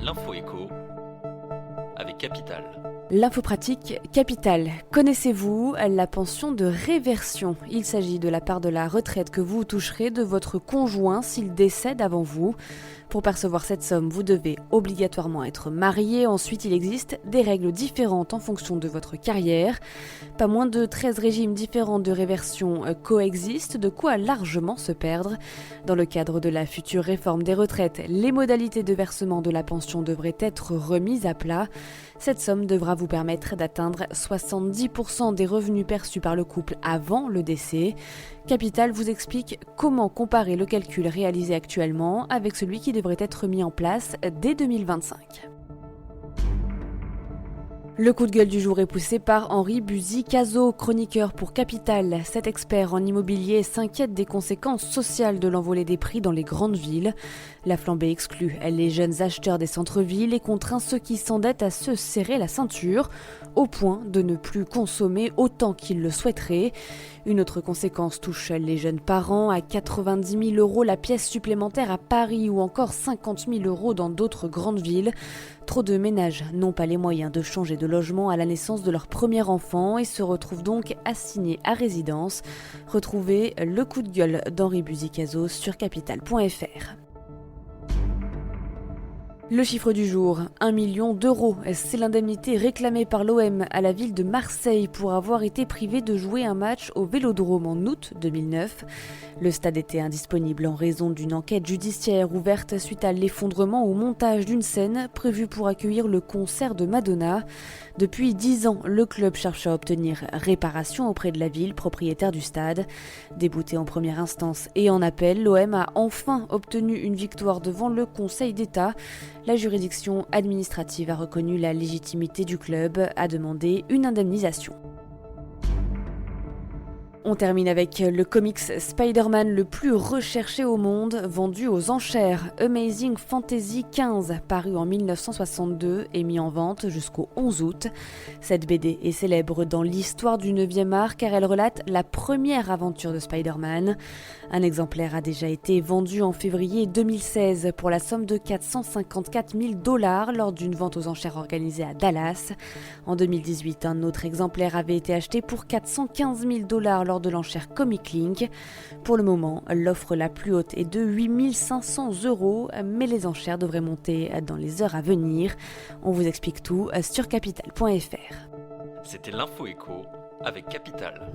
L'info écho avec Capital. L'info pratique Capital. Connaissez-vous la pension de réversion ? Il s'agit de la part de la retraite que vous toucherez de votre conjoint s'il décède avant vous. Pour percevoir cette somme, vous devez obligatoirement être marié. Ensuite, il existe des règles différentes en fonction de votre carrière. Pas moins de 13 régimes différents de réversion coexistent, de quoi largement se perdre. Dans le cadre de la future réforme des retraites, les modalités de versement de la pension devraient être remises à plat. Cette somme devra vous permettre d'atteindre 70% des revenus perçus par le couple avant le décès. Capital vous explique comment comparer le calcul réalisé actuellement avec celui qui devrait être mis en place dès 2025. Le coup de gueule du jour est poussé par Henri Buzy-Cazot, chroniqueur pour Capital. Cet expert en immobilier s'inquiète des conséquences sociales de l'envolée des prix dans les grandes villes. La flambée exclut les jeunes acheteurs des centres-villes et contraint ceux qui s'endettent à se serrer la ceinture, au point de ne plus consommer autant qu'ils le souhaiteraient. Une autre conséquence touche les jeunes parents, à 90 000 € la pièce supplémentaire à Paris ou encore 50 000 € dans d'autres grandes villes. Trop de ménages n'ont pas les moyens de changer de logement à la naissance de leur premier enfant et se retrouvent donc assignés à résidence. Retrouvez le coup de gueule d'Henri Buzy-Cazot sur capital.fr. Le chiffre du jour, 1 million d'euros. C'est l'indemnité réclamée par l'OM à la ville de Marseille pour avoir été privé de jouer un match au Vélodrome en août 2009. Le stade était indisponible en raison d'une enquête judiciaire ouverte suite à l'effondrement au montage d'une scène prévue pour accueillir le concert de Madonna. Depuis 10 ans, le club cherche à obtenir réparation auprès de la ville propriétaire du stade. Débouté en première instance et en appel, l'OM a enfin obtenu une victoire devant le Conseil d'État. La juridiction administrative a reconnu la légitimité du club, a demandé une indemnisation. On termine avec le comics Spider-Man le plus recherché au monde, vendu aux enchères. Amazing Fantasy 15, paru en 1962 et mis en vente jusqu'au 11 août. Cette BD est célèbre dans l'histoire du 9e art car elle relate la première aventure de Spider-Man. Un exemplaire a déjà été vendu en février 2016 pour la somme de 454 000 $ lors d'une vente aux enchères organisée à Dallas. En 2018, un autre exemplaire avait été acheté pour 415 000 $ lors de l'enchère Comic Link. Pour le moment, l'offre la plus haute est de 8 500 €, mais les enchères devraient monter dans les heures à venir. On vous explique tout sur capital.fr. C'était l'info écho avec Capital.